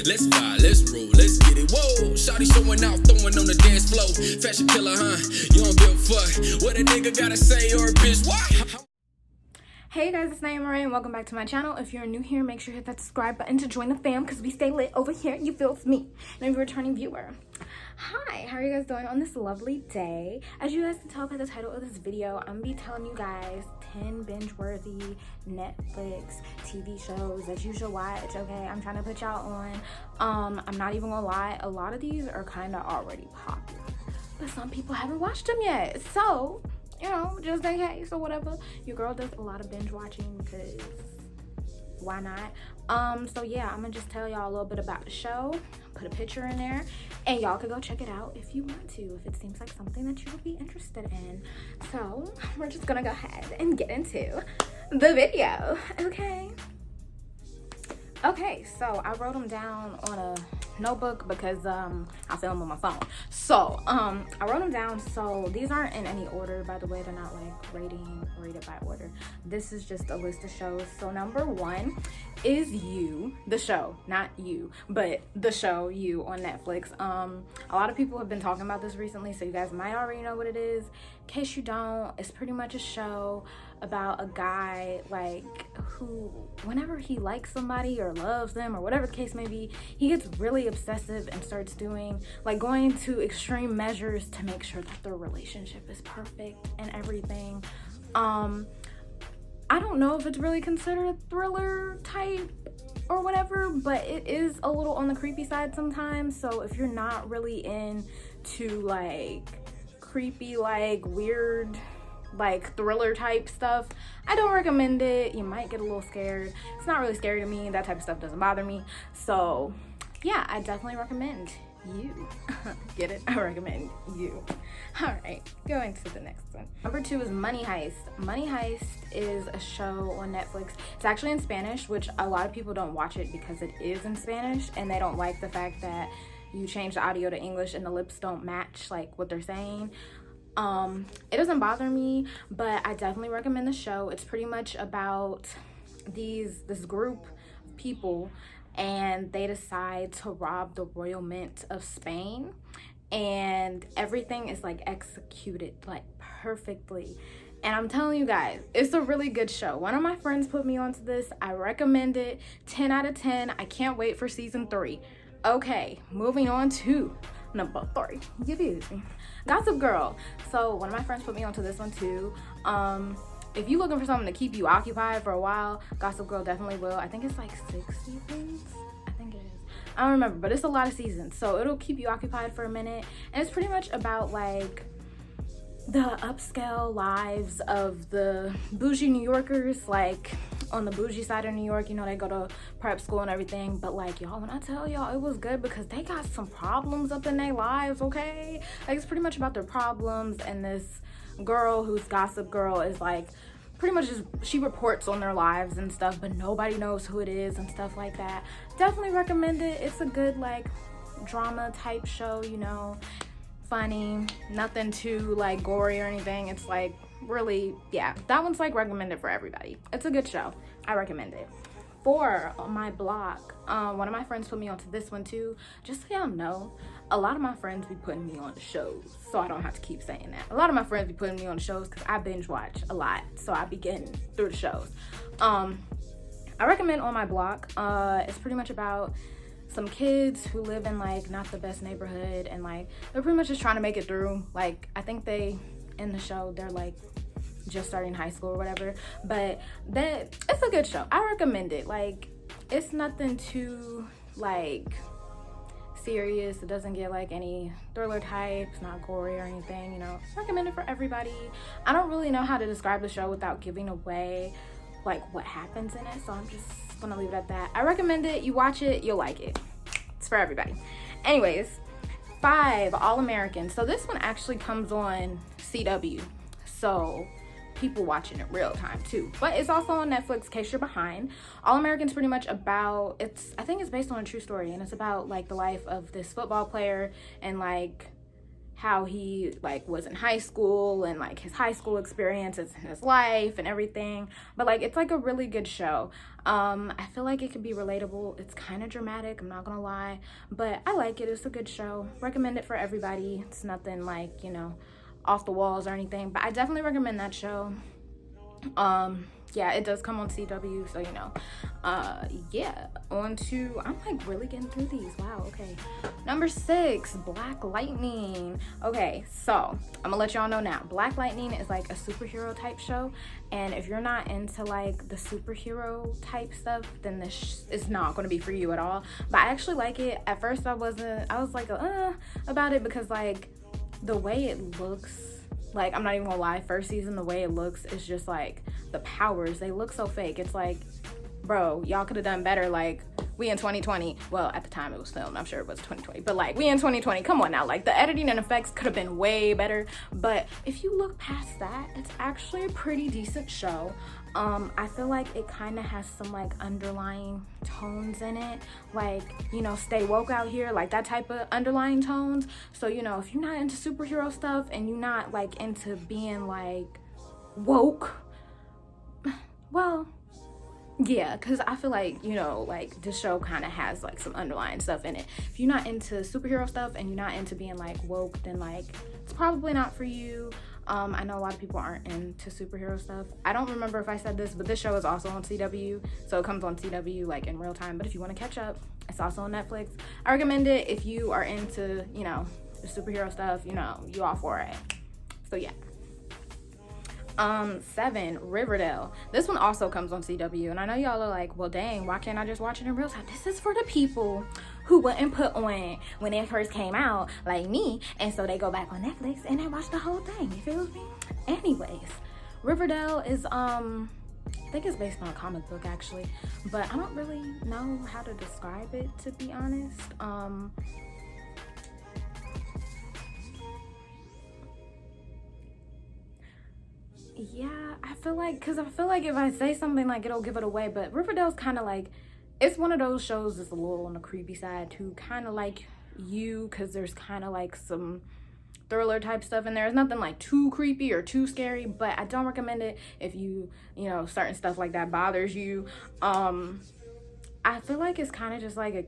Let's vibe, let's roll, let's get it. Whoa, shawty showing out, throwing on the dance floor. Fashion killer, huh? You don't give a fuck what a nigga gotta say or a bitch. What? Hey guys, it's naimahrae and welcome back to my channel. If you're new here, make sure you hit that subscribe button to join the fam because we stay lit over here. You feel me? And if you're a returning viewer, hi, how are you guys doing on this lovely day? As you guys can tell by the title of this video, I'm gonna be telling you guys 10 binge-worthy Netflix TV shows that you should watch. Okay, I'm trying to put y'all on. I'm not even gonna lie, a lot of these are kind of already popular, but some people haven't watched them yet. So you know, just in case or whatever, your girl does a lot of binge watching because why not? So yeah, I'm gonna just tell y'all a little bit about the show, put a picture in there, and y'all can go check it out if you want to, if it seems like something that you would be interested in. So we're just gonna go ahead and get into the video, okay? Okay, so I wrote them down on a notebook because I film on my phone. So I wrote them down. So these aren't in any order, by the way. They're not like rated by order. This is just a list of shows. So number 1 is You, the show, not you, but the show You on Netflix. A lot of people have been talking about this recently, so you guys might already know what it is. In case you don't, it's pretty much a show about a guy like who, whenever he likes somebody or loves them or whatever the case may be, he gets really obsessive and starts doing like going to extreme measures to make sure that their relationship is perfect and everything. I don't know if it's really considered a thriller type or whatever, but it is a little on the creepy side sometimes. So if you're not really into like creepy, like weird, like thriller type stuff, I don't recommend it. You might get a little scared. It's not really scary to me. That type of stuff doesn't bother me. So yeah, I definitely recommend You. Get it? I recommend You. All right, going to the next one. Number 2 is Money Heist. Money Heist is a show on Netflix. It's actually in Spanish, which a lot of people don't watch it because it is in Spanish and they don't like the fact that you change the audio to English and the lips don't match like what they're saying. It doesn't bother me, but I definitely recommend the show. It's pretty much about this group of people, and they decide to rob the Royal Mint of Spain, and everything is like executed like perfectly. And I'm telling you guys, it's a really good show. One of my friends put me onto this. I recommend it. 10 out of 10. I can't wait for season 3. Okay, moving on to number 3. You abuse me. Gossip Girl. So one of my friends put me onto this one too. If you're looking for something to keep you occupied for a while, Gossip Girl definitely will. I think it's like 6 seasons. I think it is. I don't remember, but it's a lot of seasons. So it'll keep you occupied for a minute. And it's pretty much about like the upscale lives of the bougie New Yorkers, like on the bougie side of New York. You know, they go to prep school and everything, but like y'all, when I tell y'all, it was good because they got some problems up in their lives. Okay, like it's pretty much about their problems, and this girl who's Gossip Girl is like pretty much just, she reports on their lives and stuff, but nobody knows who it is and stuff like that. Definitely recommend it. It's a good like drama type show, you know, funny, nothing too like gory or anything. It's like really, yeah, that one's like recommended for everybody. It's a good show. I recommend it. For my block, one of my friends put me onto this one too. Just so y'all know, a lot of my friends be putting me on the shows, so I don't have to keep saying that. A lot of my friends be putting me on the shows because I binge watch a lot, so I be getting through the shows. I recommend On My Block. It's pretty much about some kids who live in like not the best neighborhood, and like they're pretty much just trying to make it through. Like I think they, in the show, they're like just starting high school or whatever, but it's a good show. I recommend it. Like it's nothing too like serious. It doesn't get like any thriller type. It's not gory or anything, you know. Recommend it for everybody. I don't really know how to describe the show without giving away like what happens in it, so I'm just gonna leave it at that. I recommend it. You watch it, you'll like it. It's for everybody. Anyways, 5, All American. So this one actually comes on CW, so people watching it real time too, but it's also on Netflix in case you're behind. All American's pretty much about, I think it's based on a true story, and it's about like the life of this football player and like how he like was in high school and like his high school experiences in his life and everything. But like it's like a really good show. I feel like it could be relatable. It's kind of dramatic, I'm not gonna lie, but I like it. It's a good show. Recommend it for everybody. It's nothing like, you know, off the walls or anything, but I definitely recommend that show. Yeah, it does come on CW, so you know. Yeah, on to, I'm like really getting through these. Wow, okay. Number 6, Black Lightning. Okay, so I'm gonna let y'all know now. Black Lightning is like a superhero type show, and if you're not into like the superhero type stuff, then this is not gonna be for you at all. But I actually like it. At first I was like about it because like the way it looks, like I'm not even gonna lie, first season the way it looks is just like the powers, they look so fake. It's like, bro, y'all could have done better. Like, we in 2020, well, at the time it was filmed, I'm sure it was 2020, but like we in 2020, come on now, like the editing and effects could have been way better. But if you look past that, it's actually a pretty decent show. I feel like it kind of has some like underlying tones in it, like, you know, stay woke out here, like that type of underlying tones. So, you know, if you're not into superhero stuff and you're not like into being like woke, well, yeah, because I feel like, you know, like this show kind of has like some underlying stuff in it. If you're not into superhero stuff and you're not into being like woke, then like it's probably not for you. I know a lot of people aren't into superhero stuff. I don't remember if I said this, but this show is also on CW, so it comes on CW like in real time. But if you want to catch up, it's also on Netflix. I recommend it if you are into, you know, the superhero stuff, you know, you all for it. So yeah. 7, Riverdale. This one also comes on CW, and I know y'all are like, well dang, why can't I just watch it in real time? This is for the people who wouldn't put on when it first came out, like me, and so they go back on Netflix and they watch the whole thing, you feel me? Anyways, Riverdale is I think it's based on a comic book actually, but I don't really know how to describe it, to be honest. Yeah, I feel like if I say something like it'll give it away, but Riverdale's kind of like, it's one of those shows that's a little on the creepy side too, kind of like You, because there's kind of like some thriller type stuff in there. It's nothing like too creepy or too scary, but I don't recommend it if you know, certain stuff like that bothers you. I feel like it's kind of just like a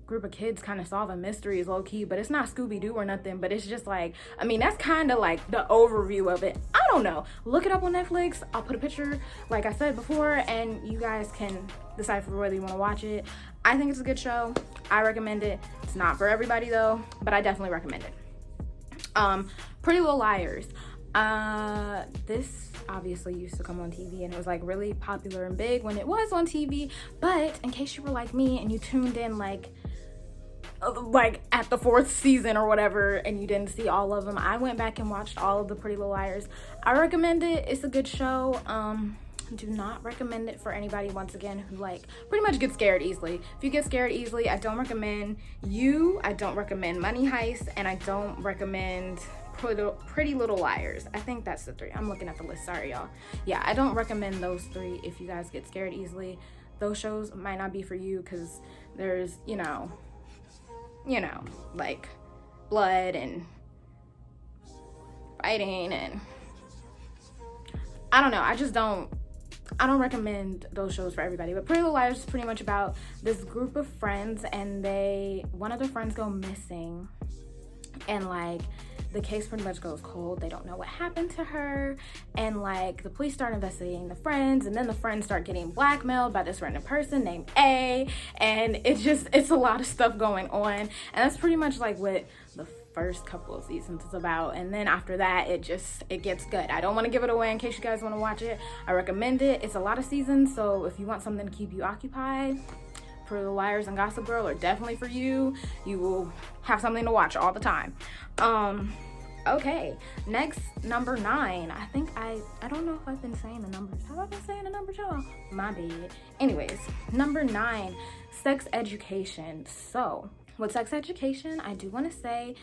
group of kids kind of solving mysteries low key, but it's not Scooby-Doo or nothing, but it's just like, I mean, that's kind of like the overview of it. I don't know, look it up on Netflix. I'll put a picture like I said before, and you guys can decipher whether you want to watch it. I think it's a good show. I recommend it. It's not for everybody though, but I definitely recommend it. Pretty Little Liars. This obviously used to come on TV, and it was like really popular and big when it was on TV, but in case you were like me and you tuned in like at the 4th season or whatever and you didn't see all of them, I went back and watched all of the Pretty Little Liars. I recommend it. It's a good show. Do not recommend it for anybody, once again, who like pretty much gets scared easily. If you get scared easily, I don't recommend You, I don't recommend Money Heist, and I don't recommend Pretty Little Liars. I think that's the 3. I'm looking at the list, sorry y'all. Yeah, I don't recommend those 3 if you guys get scared easily. Those shows might not be for you because there's, you know, like blood and fighting, and I don't know, I don't recommend those shows for everybody. But Pretty Little Liars is pretty much about this group of friends, and one of their friends go missing, and like the case pretty much goes cold. They don't know what happened to her, and like the police start investigating the friends, and then the friends start getting blackmailed by this random person named A, and it's a lot of stuff going on, and that's pretty much like what the first couple of seasons is about. And then after that, it gets good. I don't want to give it away in case you guys want to watch it. I recommend it. It's a lot of seasons, so if you want something to keep you occupied, Pretty Little Liars and Gossip Girl are definitely for you. You will have something to watch all the time. Okay, next, number 9. I think I don't know if I've been saying the numbers. Have I been saying the numbers, y'all? My bad. Anyways, number 9, Sex Education. So with Sex Education, I do want to say,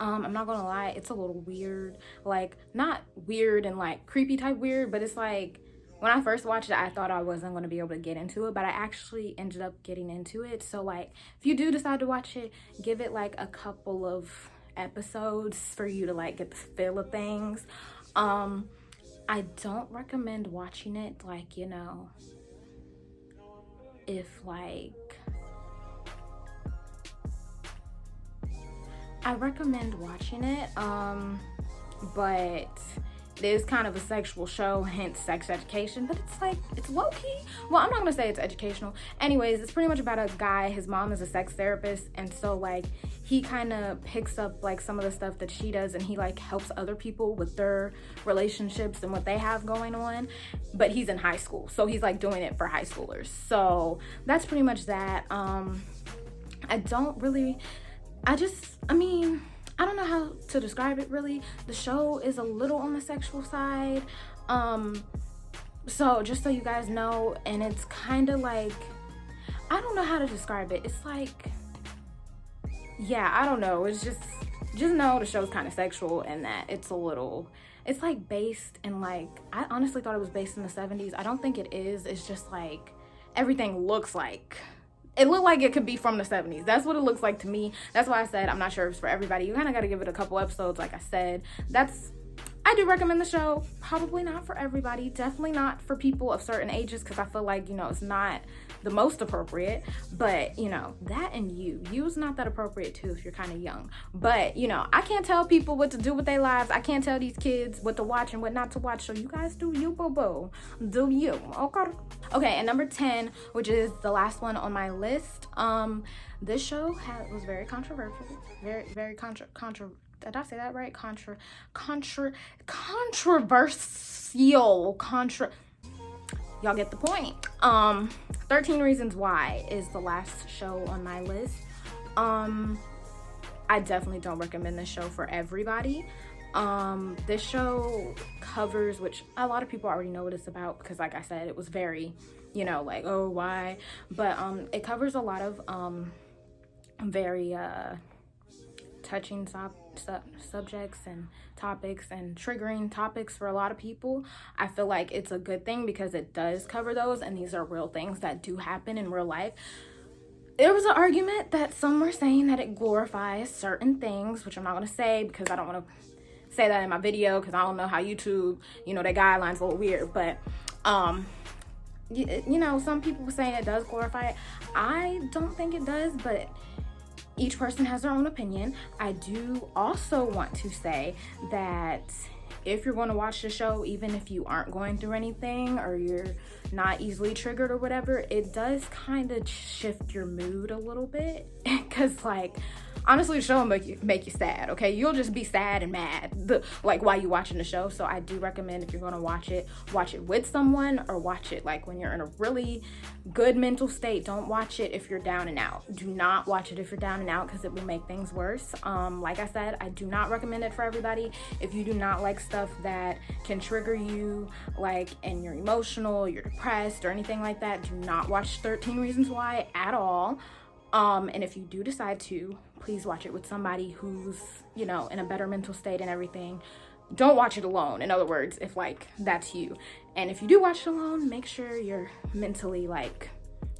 I'm not gonna lie, it's a little weird. Like, not weird and like creepy type weird, but it's like, when I first watched it, I thought I wasn't going to be able to get into it, but I actually ended up getting into it. So like, if you do decide to watch it, give it like a couple of episodes for you to like get the feel of things. I don't recommend watching it like, you know, if like, I recommend watching it, but it is kind of a sexual show, hence sex education, but it's like, it's low-key. Well, I'm not gonna say it's educational. Anyways, it's pretty much about a guy. His mom is a sex therapist, and so like he kind of picks up like some of the stuff that she does, and he like helps other people with their relationships and what they have going on. But he's in high school, so he's like doing it for high schoolers. So that's pretty much that. I don't know how to describe it really. The show is a little on the sexual side. So just so you guys know, and it's kind of like, I don't know how to describe it. It's like, yeah, I don't know. It's just know the show's kind of sexual and that it's like based in like, I honestly thought it was based in the 70s. I don't think it is. It's just like, everything looks like, it looked like it could be from the 70s. That's what it looks like to me. That's why I said I'm not sure if it's for everybody. You kind of got to give it a couple episodes, like I said. I do recommend the show. Probably not for everybody. Definitely not for people of certain ages, because I feel like, you know, it's not the most appropriate. But, you know, that and you's not that appropriate too if you're kind of young. But, you know, I can't tell people what to do with their lives. I can't tell these kids what to watch and what not to watch. So you guys do you, boo-boo. Do you. Okay, and number 10, which is the last one on my list. This show was very controversial. Very did I say that right? Controversial. Y'all get the point. 13 Reasons Why is the last show on my list. I definitely don't recommend this show for everybody. This show covers, which a lot of people already know what it's about, because like I said, it was very, you know, like, oh, why? But it covers a lot of very touching subjects and topics and triggering topics for a lot of people. I feel like it's a good thing because it does cover those, and these are real things that do happen in real life. There was an argument that some were saying that it glorifies certain things, which I'm not going to say because I don't want to say that in my video, because I don't know how YouTube, you know, their guidelines a little weird. But you know, some people were saying it does glorify it. I don't think it does, but each person has their own opinion. I do also want to say that if you're going to watch the show, even if you aren't going through anything or you're not easily triggered or whatever, it does kind of shift your mood a little bit. Because like, honestly, the show will make you sad, okay? You'll just be sad and mad like while you're watching the show. So I do recommend, if you're going to watch it with someone, or watch it like when you're in a really good mental state. Don't watch it if you're down and out. Do not watch it if you're down and out, because it will make things worse. Like I said, I do not recommend it for everybody. If you do not like stuff that can trigger you, like, and you're emotional, you're depressed or anything like that, do not watch 13 Reasons Why at all. And if you do decide to, please watch it with somebody who's, you know, in a better mental state and everything. Don't watch it alone, in other words, if like that's you. And if you do watch it alone, make sure you're mentally like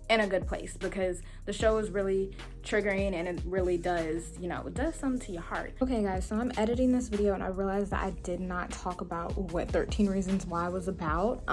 in a good place, because the show is really triggering and it really does, you know, it does something to your heart. Okay guys, so I'm editing this video and I realized that I did not talk about what 13 Reasons Why was about.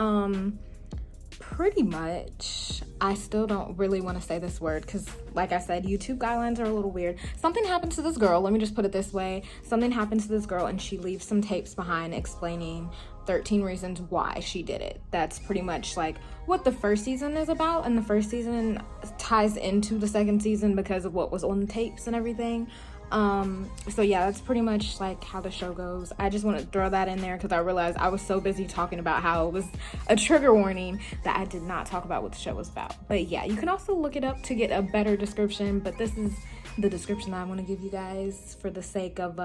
Pretty much, I still don't really want to say this word because, like I said, YouTube guidelines are a little weird. Something happened to this girl. Let me just put it this way. Something happened to this girl and she leaves some tapes behind explaining 13 reasons why she did it. That's pretty much like what the first season is about, and the first season ties into the second season because of what was on the tapes and everything. So yeah, that's pretty much like how the show goes. I just want to throw that in there because I realized I was so busy talking about how it was a trigger warning that I did not talk about what the show was about. But yeah, you can also look it up to get a better description, but this is the description that I want to give you guys for the sake of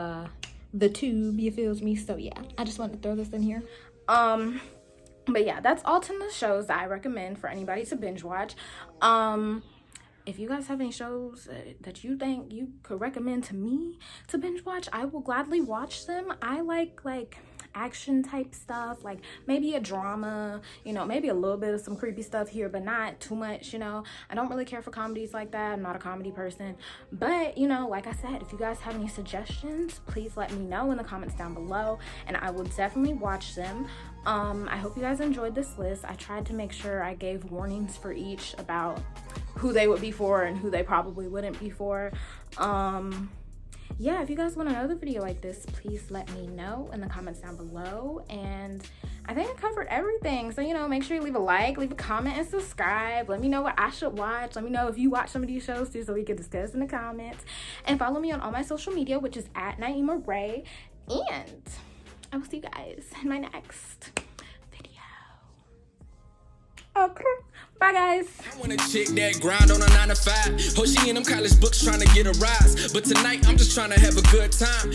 the tube, you feels me? So yeah, I just wanted to throw this in here. But yeah, that's all 10 of the shows that I recommend for anybody to binge watch. If you guys have any shows that you think you could recommend to me to binge watch, I will gladly watch them. I like action type stuff, like maybe a drama, you know, maybe a little bit of some creepy stuff here, but not too much, you know. I don't really care for comedies like that. I'm not a comedy person. But, you know, like I said, if you guys have any suggestions, please let me know in the comments down below, and I will definitely watch them. I hope you guys enjoyed this list. I tried to make sure I gave warnings for each about who they would be for and who they probably wouldn't be for. Yeah, if you guys want another video like this, please let me know in the comments down below. And I think I covered everything. So, you know, make sure you leave a like, leave a comment, and subscribe. Let me know what I should watch. Let me know if you watch some of these shows too, so we can discuss in the comments. And follow me on all my social media, which is at naimahrae. And I will see you guys in my next video. Okay. Bye, guys. I want a chick that grind on a 9 to 5. Oh, she in them college books trying to get a rise. But tonight, I'm just trying to have a good time.